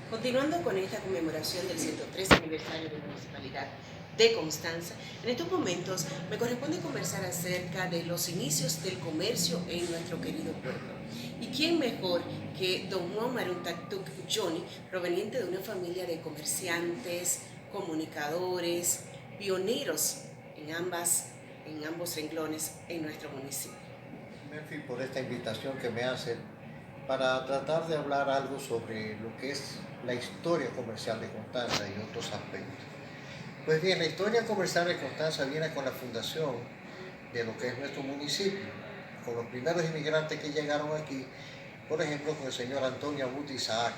Continuando con esta conmemoración del 103 aniversario de la Municipalidad de Constanza, en estos momentos me corresponde conversar acerca de los inicios del comercio en nuestro querido pueblo. ¿Y quién mejor que don Juan Maruntatuk Johnny, proveniente de una familia de comerciantes, comunicadores, pioneros en ambos renglones en nuestro municipio? Murphy, por esta invitación que me hace para tratar de hablar algo sobre lo que es la historia comercial de Constanza y otros aspectos. Pues bien, la historia comercial de Constanza viene con la fundación de lo que es nuestro municipio, con los primeros inmigrantes que llegaron aquí, por ejemplo, con el señor Antonio Abud Isaac,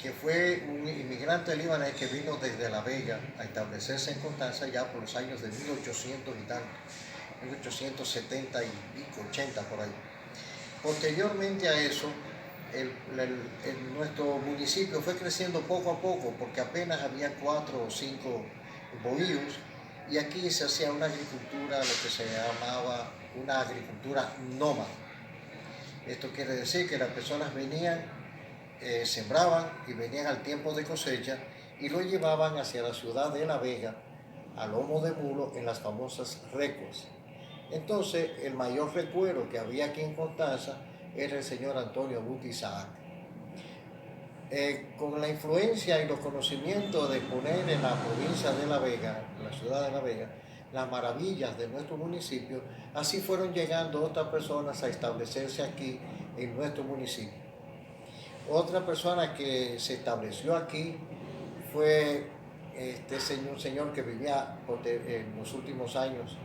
que fue un inmigrante libanés que vino desde La Vega a establecerse en Constanza ya por los años de 1800 y tanto, 1870 y pico, 80 por ahí. Posteriormente a eso, nuestro municipio fue creciendo poco a poco porque apenas había 4 o 5 bohíos y aquí se hacía una agricultura, lo que se llamaba una agricultura nómada. Esto quiere decir que las personas venían, sembraban y venían al tiempo de cosecha y lo llevaban hacia la ciudad de La Vega a lomo de mulo en las famosas recuas. Entonces, el mayor recuero que había aquí en Constanza era el señor Antonio Abud Isaac. Con la influencia y los conocimientos de poner en la provincia de La Vega, en la ciudad de La Vega, las maravillas de nuestro municipio, así fueron llegando otras personas a establecerse aquí en nuestro municipio. Otra persona que se estableció aquí fue este señor que vivía en los últimos años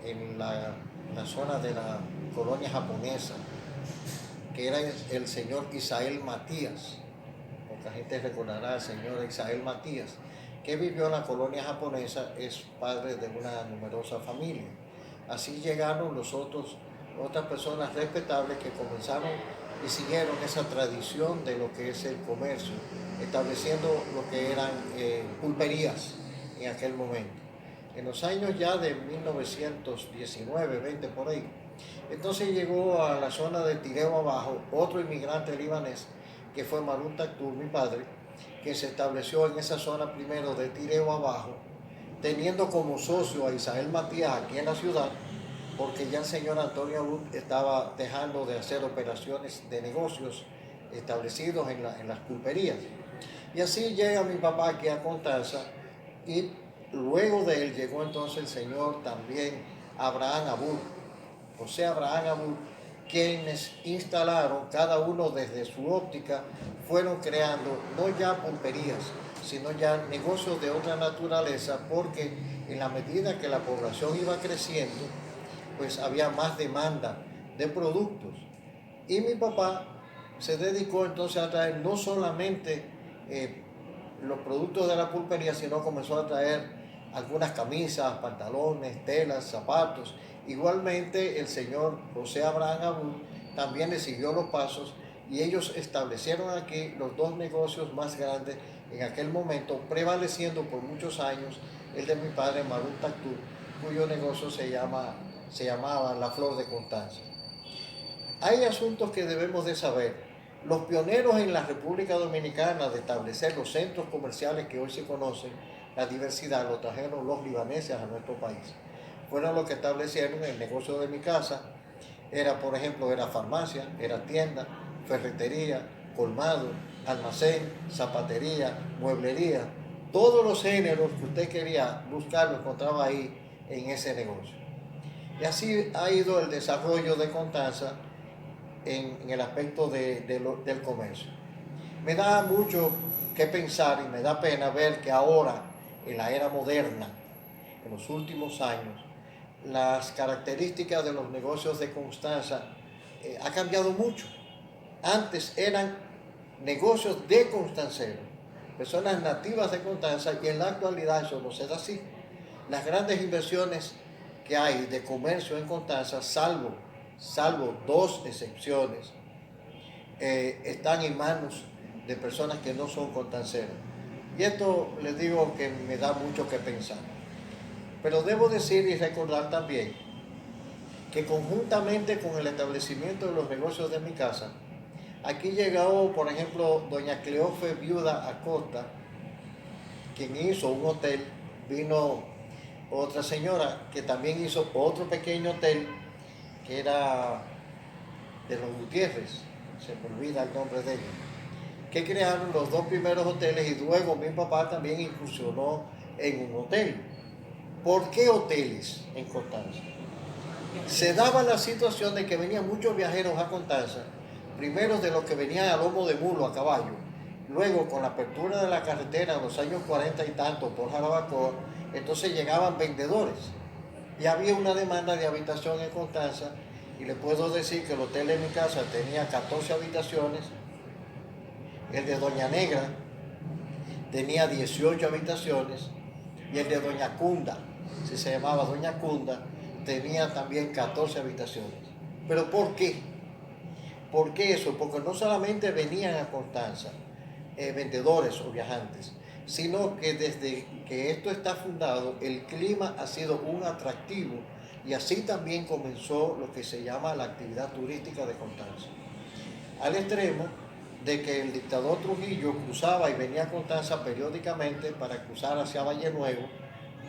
en la zona de la colonia japonesa, que era el señor Isael Matías. Poca gente recordará al señor Isael Matías, que vivió en la colonia japonesa, es padre de una numerosa familia. Así llegaron otras personas respetables que comenzaron y siguieron esa tradición de lo que es el comercio, estableciendo lo que eran pulperías en aquel momento. En los años ya de 1919, 20 por ahí, entonces llegó a la zona de Tireo Abajo otro inmigrante libanés, que fue Maruntatuk, mi padre, que se estableció en esa zona primero de Tireo Abajo, teniendo como socio a Isael Matías aquí en la ciudad, porque ya el señor Antonio Abud estaba dejando de hacer operaciones de negocios establecidos en las pulperías. Y así llega mi papá aquí a Constanza y luego de él llegó entonces el señor también Abraham Abud, José Abraham Abud, quienes instalaron, cada uno desde su óptica, fueron creando no ya pulperías, sino ya negocios de otra naturaleza, porque en la medida que la población iba creciendo, pues había más demanda de productos. Y mi papá se dedicó entonces a traer no solamente los productos de la pulpería, sino comenzó a traer algunas camisas, pantalones, telas, zapatos. Igualmente el señor José Abraham Abud también le siguió los pasos y ellos establecieron aquí los dos negocios más grandes en aquel momento, prevaleciendo por muchos años el de mi padre Maruntatuk, cuyo negocio se llamaba La Flor de Constanza. Hay asuntos que debemos de saber. Los pioneros en la República Dominicana de establecer los centros comerciales que hoy se conocen, la diversidad, lo trajeron los libaneses a nuestro país. Fueron los que establecieron el negocio de mi casa. Era, por ejemplo, era farmacia, era tienda, ferretería, colmado, almacén, zapatería, mueblería. Todos los géneros que usted quería buscar lo encontraba ahí en ese negocio. Y así ha ido el desarrollo de Constanza en el aspecto del comercio. Me da mucho que pensar y me da pena ver que ahora, en la era moderna, en los últimos años, las características de los negocios de Constanza ha cambiado mucho. Antes eran negocios de constanceros, personas nativas de Constanza, y en la actualidad eso no se da así. Las grandes inversiones que hay de comercio en Constanza, salvo dos excepciones, están en manos de personas que no son constanceras. Y esto les digo que me da mucho que pensar. Pero debo decir y recordar también que conjuntamente con el establecimiento de los negocios de mi casa, Aquí llegó, por ejemplo, doña Cleofe Viuda Acosta, quien hizo un hotel. Vino otra señora que también hizo otro pequeño hotel, que era de los Gutiérrez, se me olvida el nombre de ellos, que crearon los dos primeros hoteles, y luego mi papá también incursionó en un hotel. ¿Por qué hoteles en Constanza? Se daba la situación de que venían muchos viajeros a Constanza, primero de los que venían a lomo de mulo, a caballo, luego con la apertura de la carretera en los años 40 y tanto por Jarabacoa, entonces llegaban vendedores y había una demanda de habitación en Constanza, y le puedo decir que el hotel de mi casa tenía 14 habitaciones, el de Doña Negra tenía 18 habitaciones, y el de Doña Cunda, si se llamaba Doña Cunda, tenía también 14 habitaciones. ¿Pero por qué? ¿Por qué eso? Porque no solamente venían a Constanza vendedores o viajantes, sino que desde que esto está fundado, el clima ha sido un atractivo, y así también comenzó lo que se llama la actividad turística de Constanza. Al extremo de que el dictador Trujillo cruzaba y venía a Constanza periódicamente para cruzar hacia Valle Nuevo,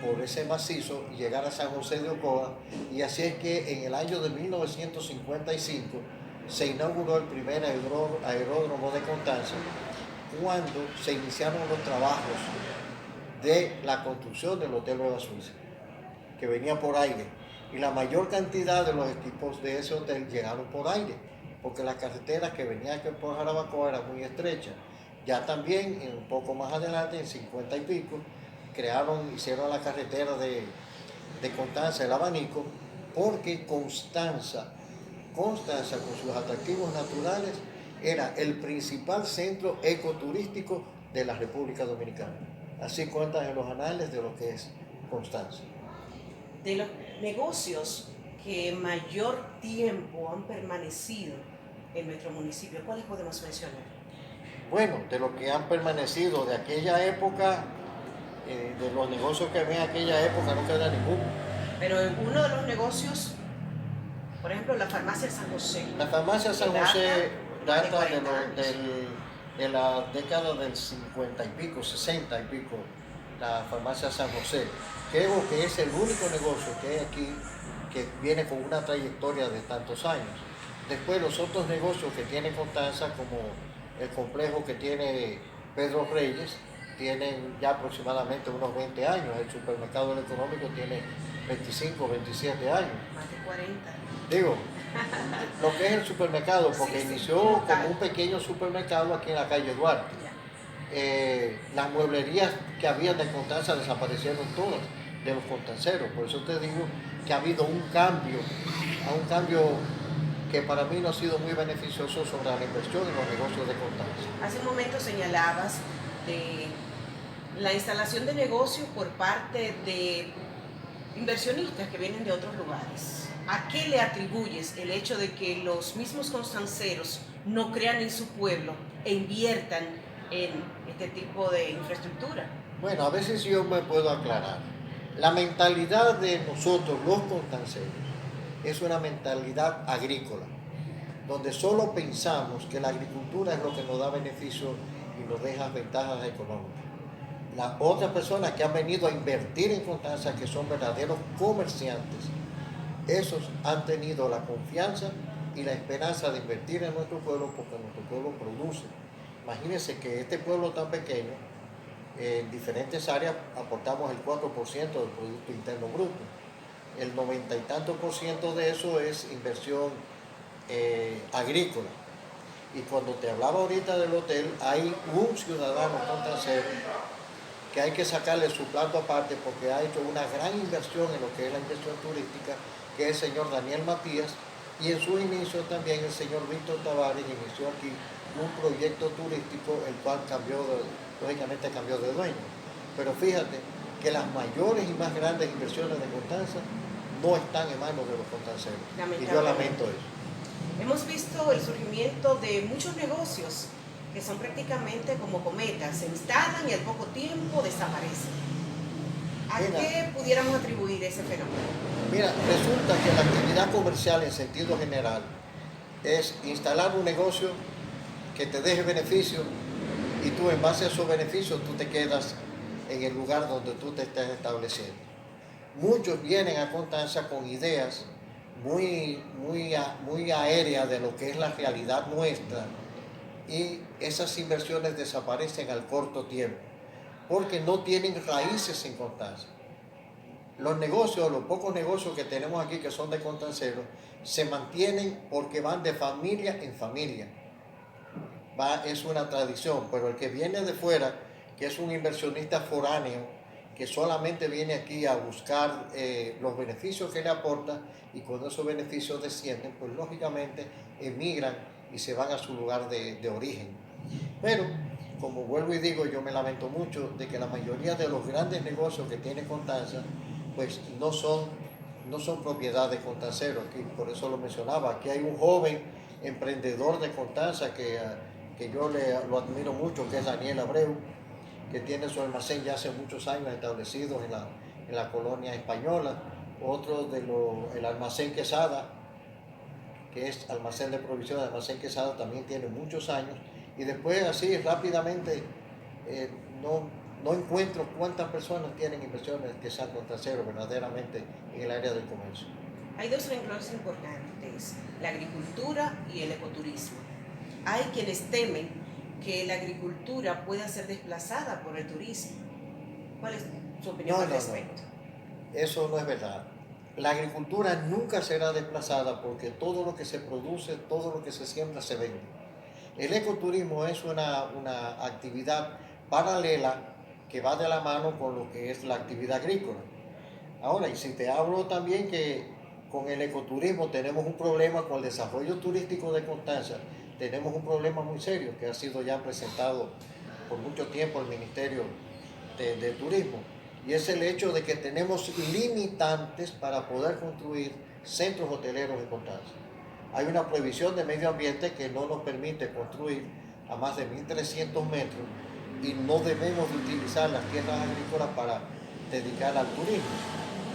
por ese macizo, y llegar a San José de Ocoa, y así es que en el año de 1955 se inauguró el primer aeródromo de Constanza, cuando se iniciaron los trabajos de la construcción del Hotel Nueva Suiza, que venía por aire, y la mayor cantidad de los equipos de ese hotel llegaron por aire, porque las carreteras que venían por Jarabacoa eran muy estrechas. Ya también, un poco más adelante, en 50 y pico, hicieron la carretera de Constanza, el Abanico, porque Constanza con sus atractivos naturales, era el principal centro ecoturístico de la República Dominicana. Así cuentan en los anales de lo que es Constanza. De los negocios que mayor tiempo han permanecido en nuestro municipio, ¿cuáles podemos mencionar? Bueno, de lo que han permanecido de aquella época, de los negocios que había en aquella época, no queda ninguno. Pero uno de los negocios, por ejemplo, la farmacia San José. La farmacia San José data de la década del 50 y pico, 60 y pico, la farmacia San José. Creo que es el único negocio que hay aquí que viene con una trayectoria de tantos años. Después los otros negocios que tiene Constanza, como el complejo que tiene Pedro Reyes, tienen ya aproximadamente unos 20 años. El supermercado del Económico tiene 25, 27 años. Más de 40. Digo, lo que es el supermercado, porque inició como un pequeño supermercado aquí en la calle Duarte. Las mueblerías que había de Constanza desaparecieron todas de los constanceros. Por eso te digo que ha habido un cambio que para mí no ha sido muy beneficioso sobre la inversión en los negocios de Constanza. Hace un momento señalabas de la instalación de negocios por parte de inversionistas que vienen de otros lugares. ¿A qué le atribuyes el hecho de que los mismos constanceros no crean en su pueblo e inviertan en este tipo de infraestructura? Bueno, a veces yo me puedo aclarar. La mentalidad de nosotros, los constanceros, es una mentalidad agrícola, donde solo pensamos que la agricultura es lo que nos da beneficio y nos deja ventajas económicas. Las otras personas que han venido a invertir en Constanza, que son verdaderos comerciantes, esos han tenido la confianza y la esperanza de invertir en nuestro pueblo, porque nuestro pueblo produce. Imagínense que este pueblo tan pequeño, en diferentes áreas aportamos el 4% del Producto Interno Bruto. El 90 y tanto % de eso es inversión agrícola. Y cuando te hablaba ahorita del hotel, hay un ciudadano constancero que hay que sacarle su plato aparte, porque ha hecho una gran inversión en lo que es la inversión turística, que es el señor Daniel Matías, y en su inicio también el señor Víctor Tavares inició aquí un proyecto turístico, el cual lógicamente cambió de dueño. Pero fíjate que las mayores y más grandes inversiones de Constanza no están en manos de los constanceros, y yo lamento eso. Hemos visto el surgimiento de muchos negocios que son prácticamente como cometas, se instalan y al poco tiempo desaparecen. ¿A qué pudiéramos atribuir ese fenómeno? Mira, resulta que la actividad comercial en sentido general es instalar un negocio que te deje beneficio y tú en base a esos beneficios tú te quedas en el lugar donde tú te estés estableciendo. Muchos vienen a Constanza con ideas muy aéreas de lo que es la realidad nuestra y esas inversiones desaparecen al corto tiempo porque no tienen raíces en Constanza. Los negocios, los pocos negocios que tenemos aquí que son de constanceros, se mantienen porque van de familia en familia. Es una tradición, pero el que viene de fuera, que es un inversionista foráneo, que solamente viene aquí a buscar los beneficios que le aporta y cuando esos beneficios descienden, pues lógicamente emigran y se van a su lugar de origen. Pero, como vuelvo y digo, yo me lamento mucho de que la mayoría de los grandes negocios que tiene Constanza, pues no son propiedad de constanceros. Aquí, por eso lo mencionaba, aquí hay un joven emprendedor de Constanza que yo lo admiro mucho, que es Daniel Abreu, que tiene su almacén ya hace muchos años establecido en la colonia española. Otro el almacén Quesada, que es almacén de provisión, almacén Quesada también tiene muchos años. Y después así rápidamente no encuentro cuántas personas tienen inversiones que sean constanceros verdaderamente en el área del comercio. Hay dos renglones importantes, la agricultura y el ecoturismo. Hay quienes temen que la agricultura pueda ser desplazada por el turismo. ¿Cuál es su opinión al respecto? No. Eso no es verdad. La agricultura nunca será desplazada porque todo lo que se produce, todo lo que se siembra se vende. El ecoturismo es una actividad paralela que va de la mano con lo que es la actividad agrícola. Ahora, y si te hablo también que con el ecoturismo tenemos un problema con el desarrollo turístico de Constanza, tenemos un problema muy serio que ha sido ya presentado por mucho tiempo al Ministerio de Turismo, y es el hecho de que tenemos limitantes para poder construir centros hoteleros en Constanza. Hay una prohibición de medio ambiente que no nos permite construir a más de 1.300 metros y no debemos de utilizar las tierras agrícolas para dedicar al turismo.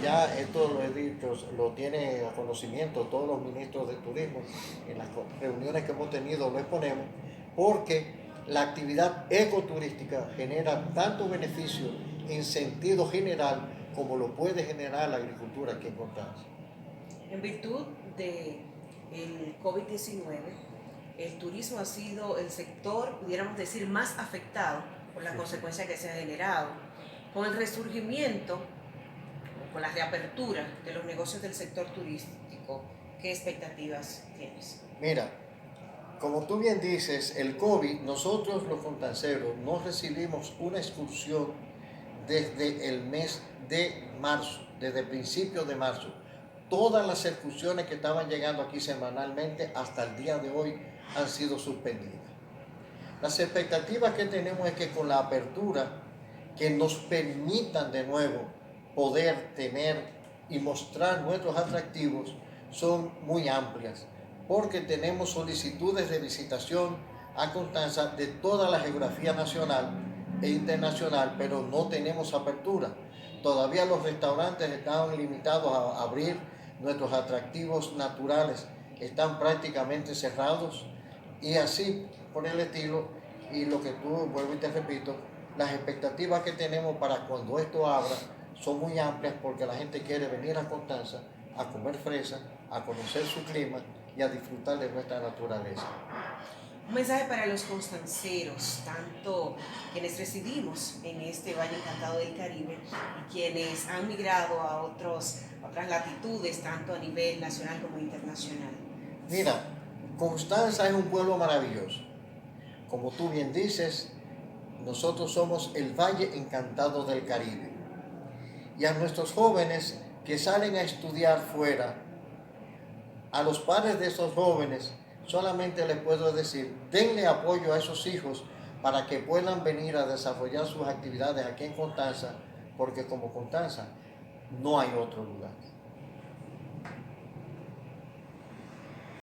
Ya esto lo he dicho, lo tiene a conocimiento todos los ministros de turismo, en las reuniones que hemos tenido lo exponemos, porque la actividad ecoturística genera tanto beneficio en sentido general como lo puede generar la agricultura aquí en Constanza. En virtud del COVID-19, el turismo ha sido el sector, pudiéramos decir, más afectado por las consecuencias que se ha generado. Con el resurgimiento, con la reapertura de los negocios del sector turístico, ¿qué expectativas tienes? Mira, como tú bien dices, el COVID, nosotros los constanceros no recibimos una excursión desde el mes de marzo, desde el principio de marzo. Todas las excursiones que estaban llegando aquí semanalmente hasta el día de hoy han sido suspendidas. Las expectativas que tenemos es que con la apertura, que nos permitan de nuevo poder tener y mostrar nuestros atractivos, son muy amplias, porque tenemos solicitudes de visitación a Constanza de toda la geografía nacional e internacional, pero no tenemos apertura. Todavía los restaurantes están limitados a abrir, nuestros atractivos naturales están prácticamente cerrados y así por el estilo. Y lo que tú, vuelvo y te repito, las expectativas que tenemos para cuando esto abra son muy amplias porque la gente quiere venir a Constanza a comer fresa, a conocer su clima y a disfrutar de nuestra naturaleza. Un mensaje para los constanceros, tanto quienes residimos en este Valle Encantado del Caribe y quienes han migrado a otras latitudes, tanto a nivel nacional como internacional. Mira, Constanza es un pueblo maravilloso. Como tú bien dices, nosotros somos el Valle Encantado del Caribe. Y a nuestros jóvenes que salen a estudiar fuera, a los padres de esos jóvenes, solamente les puedo decir, denle apoyo a esos hijos para que puedan venir a desarrollar sus actividades aquí en Constanza, porque como Constanza no hay otro lugar.